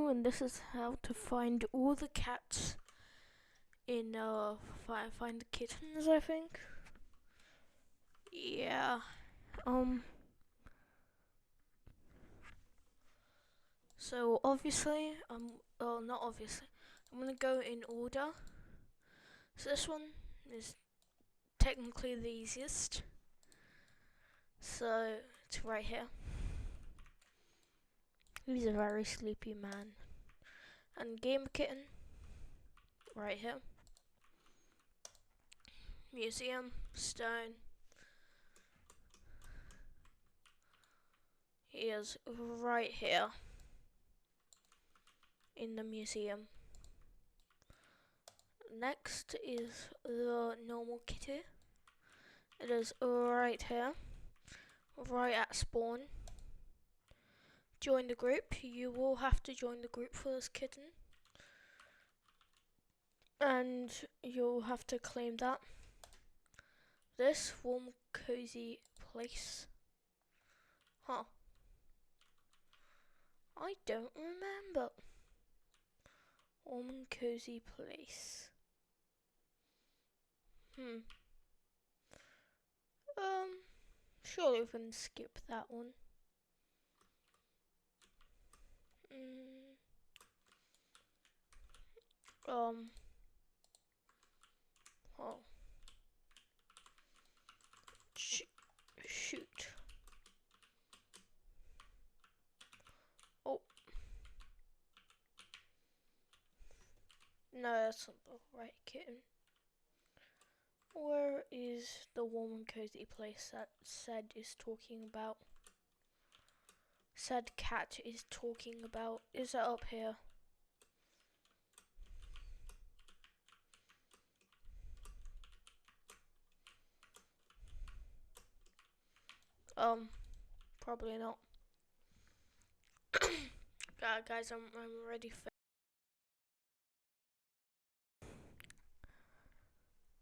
and this is how to find all the cats in find the kittens, I think. Yeah. So obviously, not obviously, I'm gonna go in order. So this one is technically the easiest. So it's right here. He's a very sleepy man. And game kitten, right here. Museum, stone. He is right here in the museum. Next is the normal kitty. It is right here, right at spawn. Join the group. You will have to join the group for this kitten. And you'll have to claim that. This warm, cozy place. Huh. I don't remember. Warm and cozy place. Surely we can skip that one. Oh. Shoot. Oh. No, that's not the right kitten. Where is the warm and cozy place that said is talking about? Said cat is talking about. Is it up here? Probably not. Guys, I'm ready for.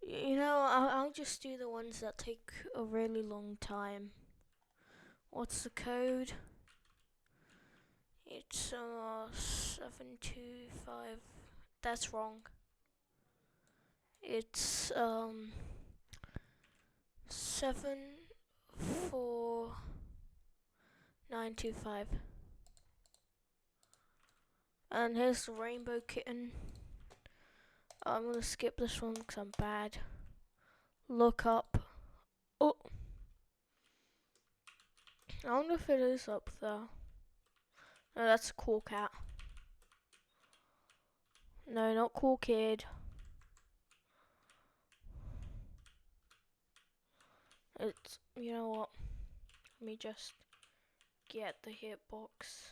You know, I'll just do the ones that take a really long time. What's the code? It's 725. That's wrong. It's 74925. And here's the rainbow kitten. I'm gonna skip this one because I'm bad. Look up. Oh, I wonder if it is up there. No, that's a cool cat. No, not cool kid. It's, you know what? Let me just get the hitbox.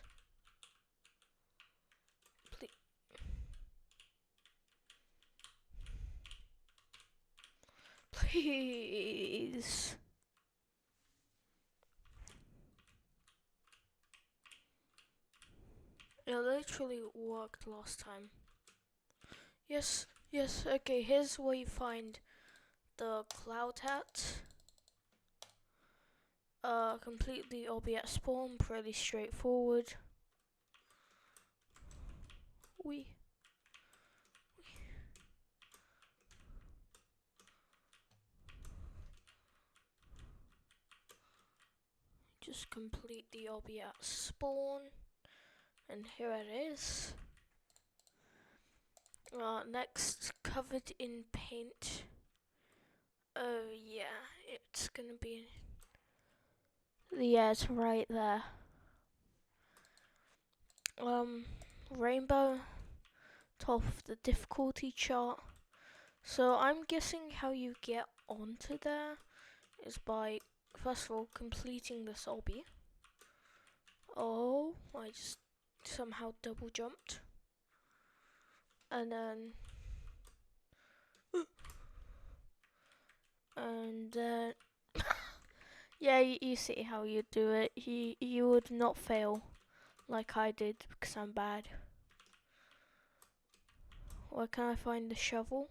Please. It literally worked last time. Yes, okay, here's where you find the cloud hat. Completely obby at spawn, pretty straightforward. Just complete the obby at spawn. And here it is. Next, covered in paint. Oh yeah, it's gonna be. Yeah, it's right there. Rainbow, top of the difficulty chart. So I'm guessing how you get onto there is by, first of all, completing this obby. Oh, I just somehow double jumped. And then yeah, you see how you do it. You would not fail like I did because I'm bad. Where can I find the shovel?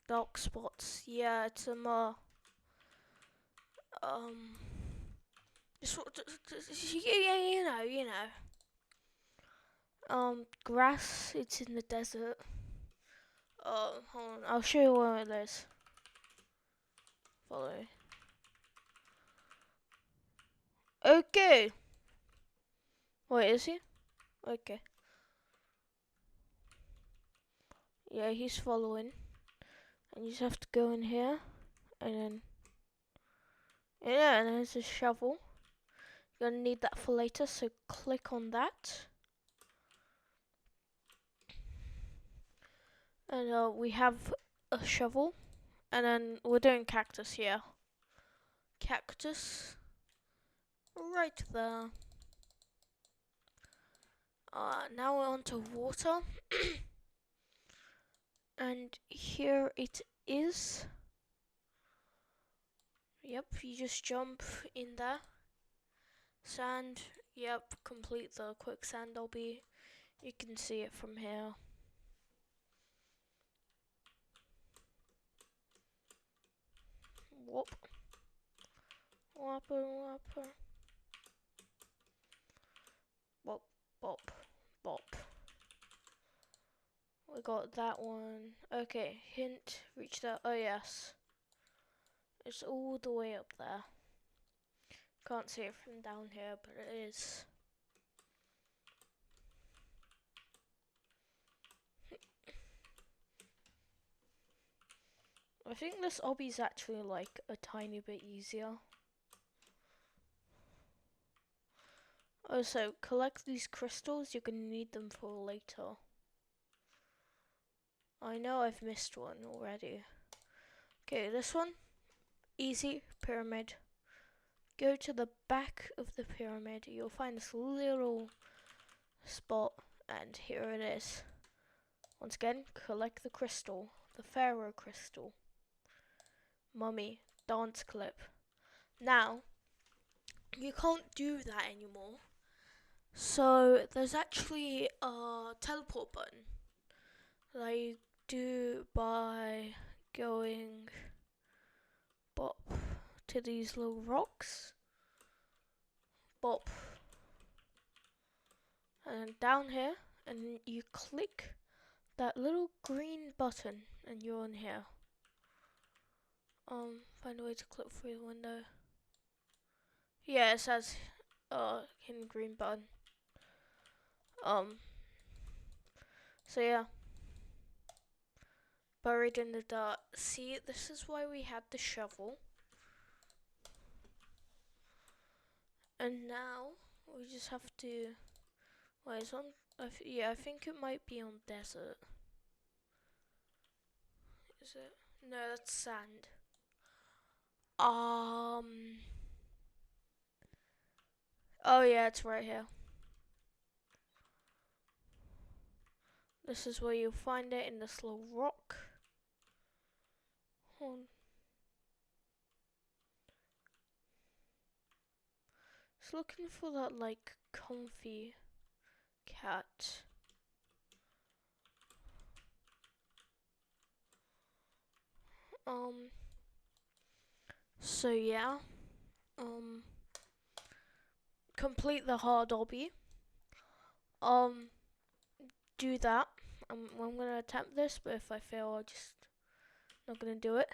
Dark spots. Yeah, it's Yeah, you know. Grass. It's in the desert. Hold on. I'll show you where it is. Follow. Okay. Wait, is he? Okay. Yeah, he's following. And you just have to go in here. And then... yeah, and there's a shovel. You're gonna need that for later, so click on that. And we have a shovel. And then we're doing cactus here. Cactus. Right there. Now we're on to water. And here it is. Yep, you just jump in there. Sand. Yep, complete the quicksand obby. You can see it from here. Whoop. Whopper, whopper. Bop, bop, bop. We got that one. Okay, hint, reach that. Oh yes. It's all the way up there. Can't see it from down here, but it is. I think this obby's actually like a tiny bit easier. Also, collect these crystals, you're gonna need them for later. I know I've missed one already. Okay, this one, easy, pyramid. Go to the back of the pyramid, you'll find this little spot, and here it is. Once again, collect the crystal, the pharaoh crystal. Mummy, dance clip. Now, you can't do that anymore. So, there's actually a teleport button that you do by going bop to these little rocks. Bop. And down here, and you click that little green button, and you're on here. Find a way to click through the window. Yeah, it says hidden green button. So yeah. Buried in the dirt. See, this is why we had the shovel. And now we just have to. Wait, it's on. Yeah, I think it might be on desert. Is it? No, that's sand. Oh yeah, it's right here. This is where you'll find it, in this little rock. Hold on. Just looking for that like comfy cat. So yeah. Complete the hard obby. Do that. I'm gonna attempt this, but if I fail, I'm just not gonna do it.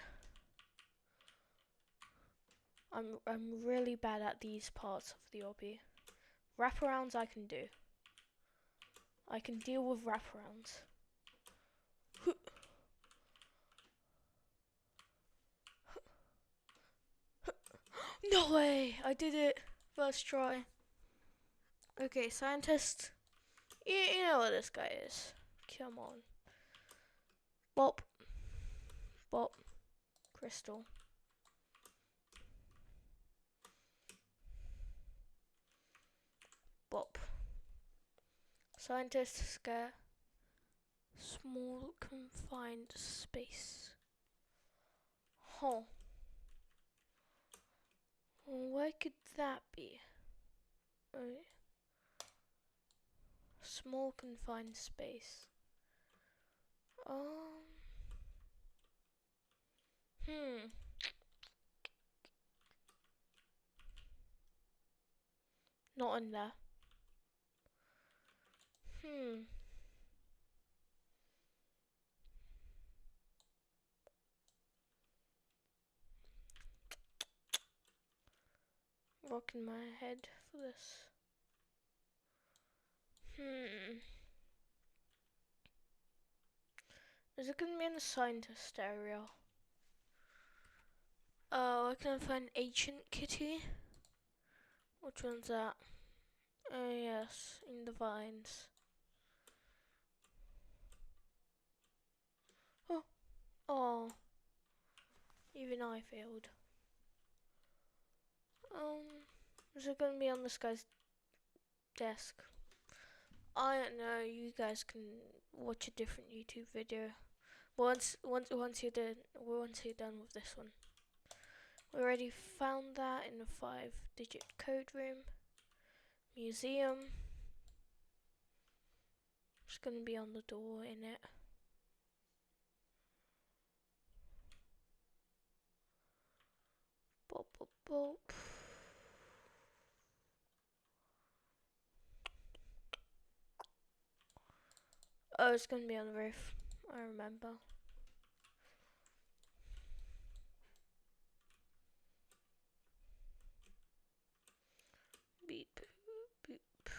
I'm really bad at these parts of the obby. Wraparounds I can do. I can deal with wraparounds. No way! I did it! First try. Okay, scientist. You know what this guy is. Come on. Bop. Bop. Crystal. Bop. Scientist scare. Small confined space. Huh. Where could that be? Small confined space. Hmm. Not in there. Rocking my head for this. Is it gonna be in the scientist area? Oh, I can find ancient kitty. Which one's that? Oh yes, in the vines. Oh, even I failed. Is it gonna be on this guy's desk? I don't know. You guys can watch a different YouTube video. Once you're done with this one. We already found that in the 5-digit code room. Museum. It's gonna be on the door in it. Bop, bop, bop. Oh, it's gonna be on the roof. I remember. Beep, beep.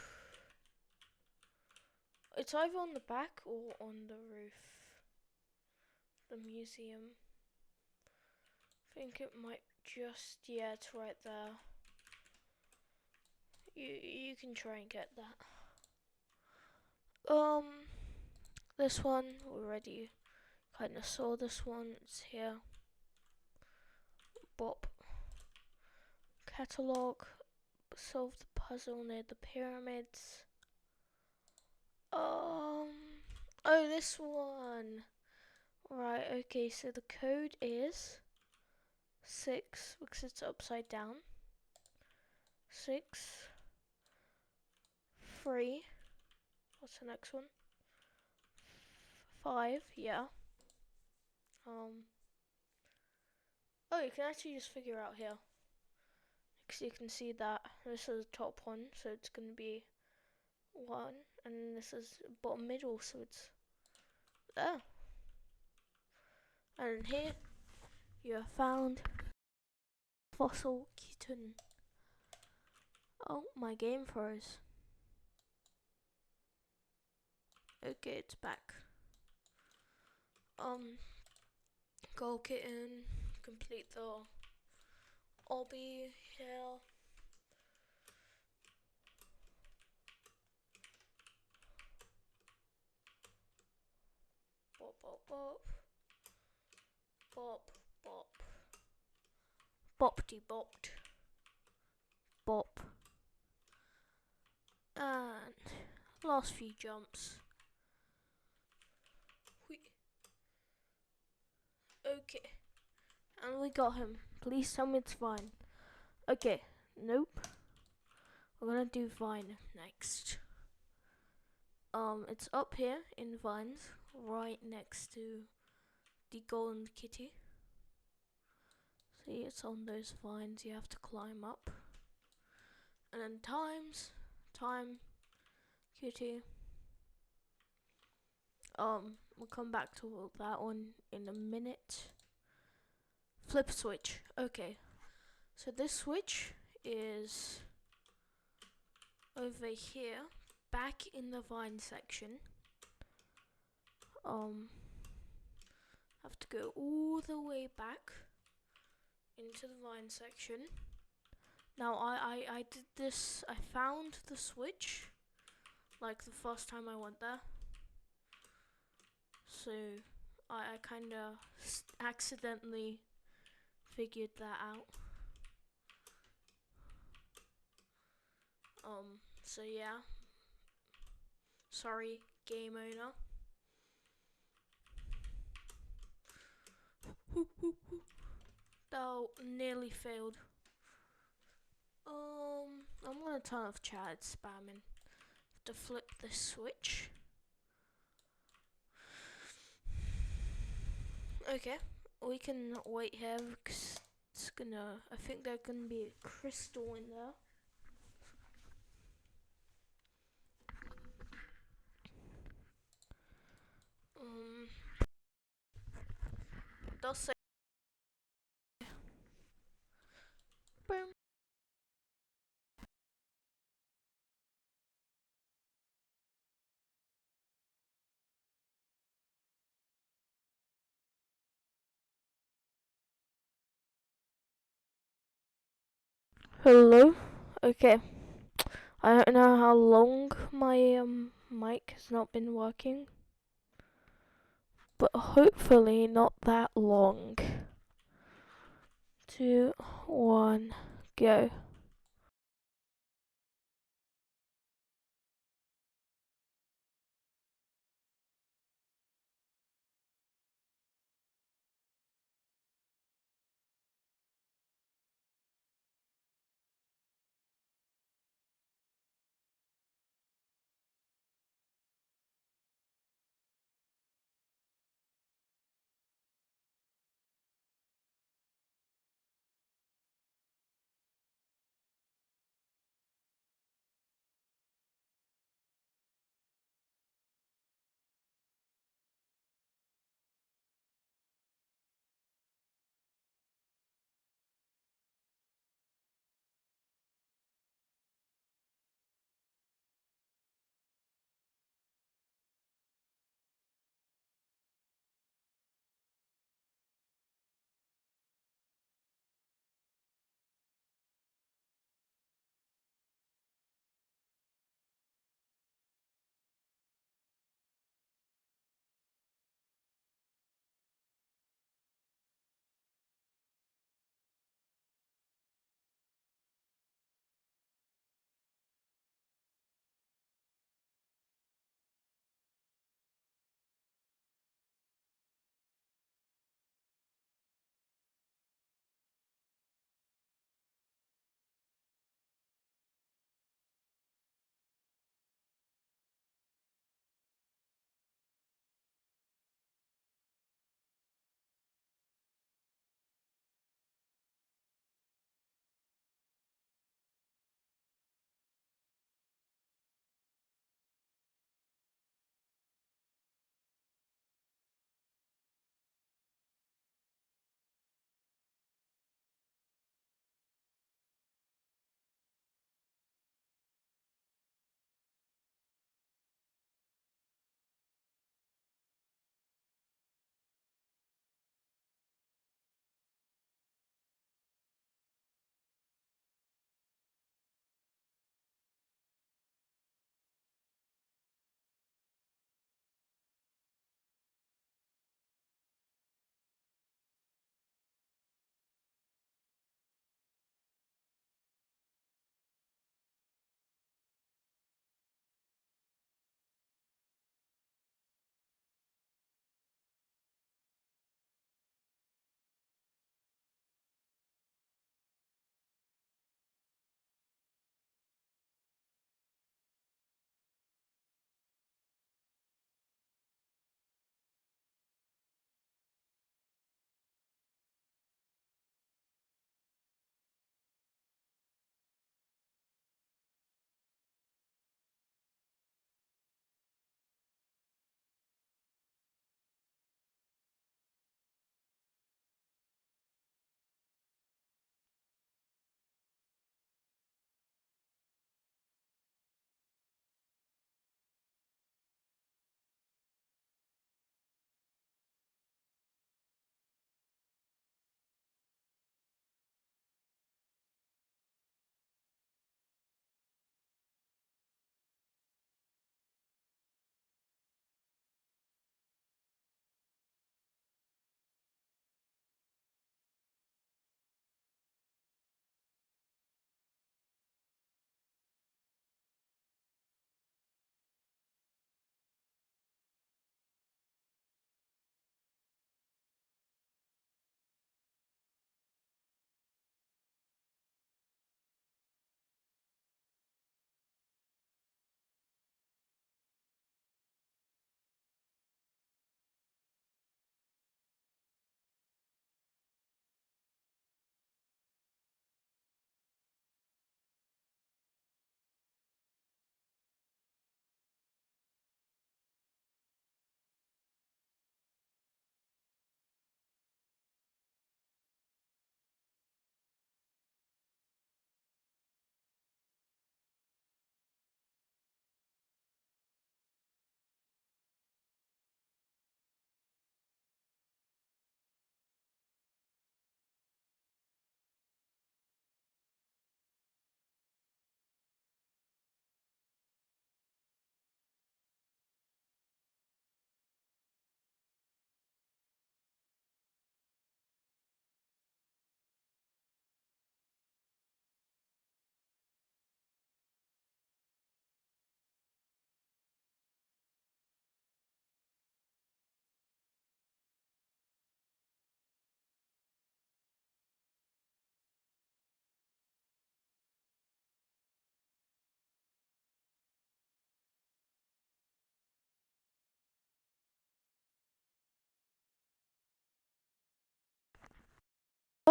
It's either on the back or on the roof. The museum. I think it might just, yeah, it's right there. You can try and get that. This one, we already kind of saw this one. It's here. Bop. Catalog. Solve the puzzle near the pyramids. Oh, this one. Right, okay, so the code is 6, because it's upside down. 6, 3, what's the next one? 5, yeah. Oh, you can actually just figure out here. Because you can see that this is the top one, so it's going to be 1, and this is bottom middle, so it's there. And here, you have found fossil kitten. Oh, my game froze. Okay, it's back. Go kitten, complete the obby here. Bop, bop, bop. Bop, bop. Bopty bopped. Bop. And last few jumps. Okay. And we got him. Please tell me it's fine. Okay. Nope. We're gonna do Vine next. It's up here in Vines, right next to the golden kitty. See, it's on those vines. You have to climb up. And then time, kitty. We'll come back to that one in a minute. Flip switch. Okay. So this switch is over here, back in the vine section. Have to go all the way back into the vine section. Now I did this, I found the switch like the first time I went there. So I kinda accidentally figured that out. So yeah. Sorry, game owner. That nearly failed. I'm gonna turn off chat, it's spamming. Have to flip this switch. Okay, we can wait here because it's gonna, I think there's gonna be a crystal in there. Hello? Okay. I don't know how long my mic has not been working, but hopefully not that long. 2, 1, go.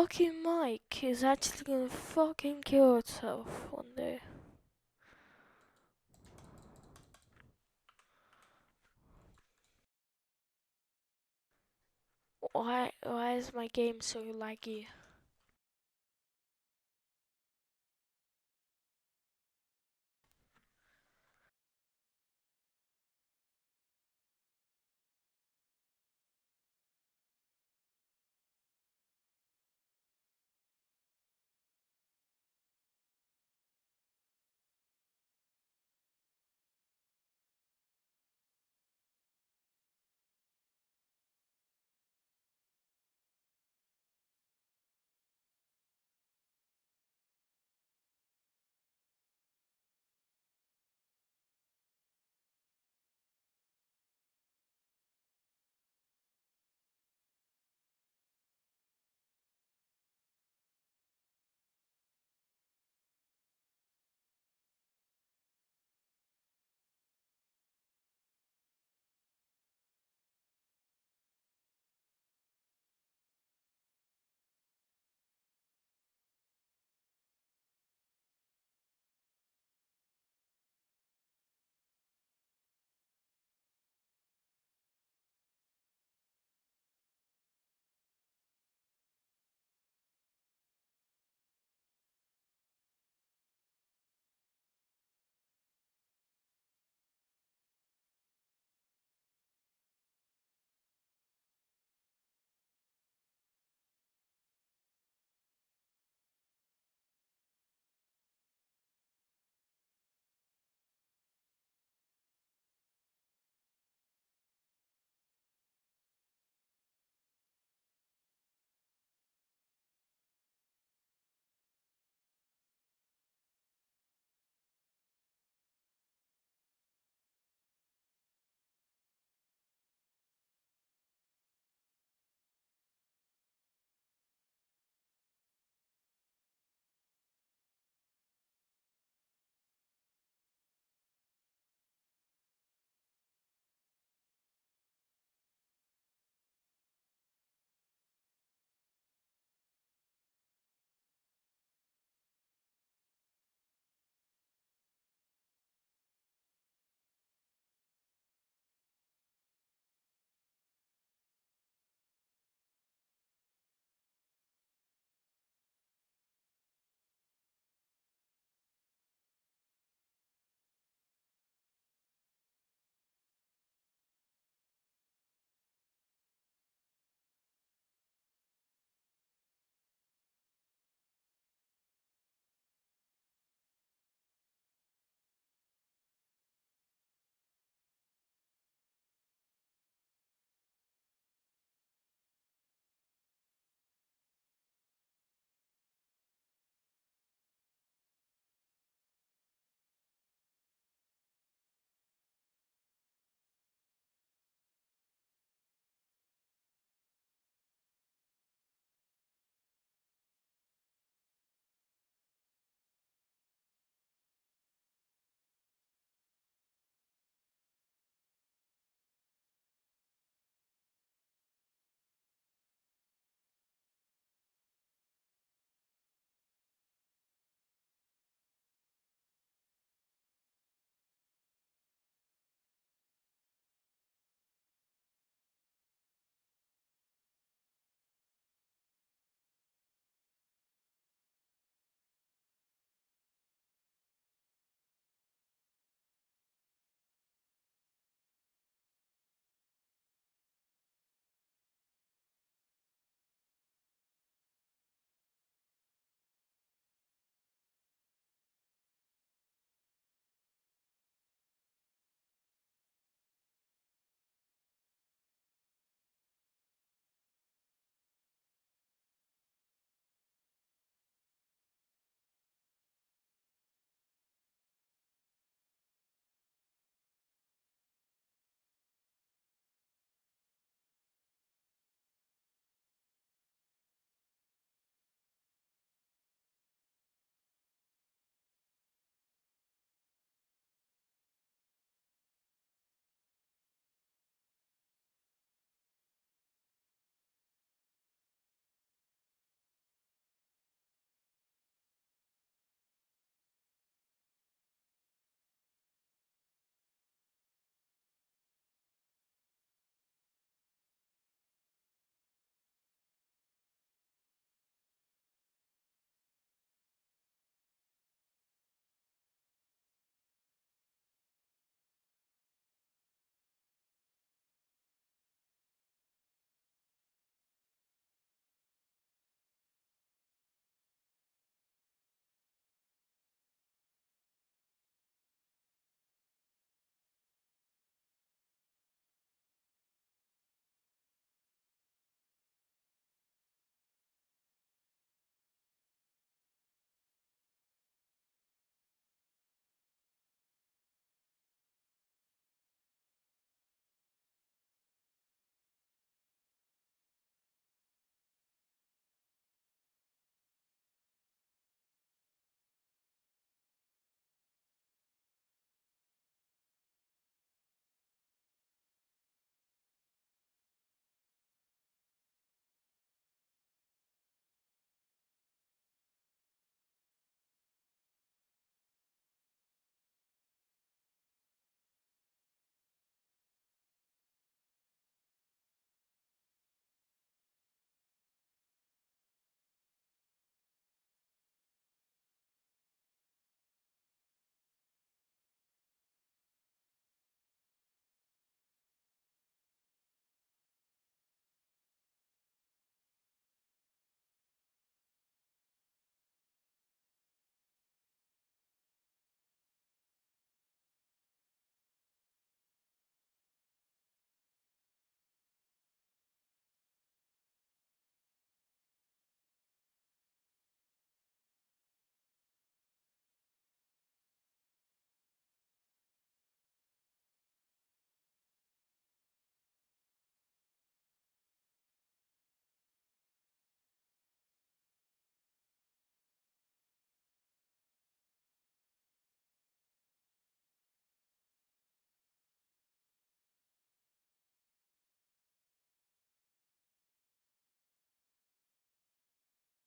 fucking mic is actually gonna fucking kill itself one day. Why is my game so laggy?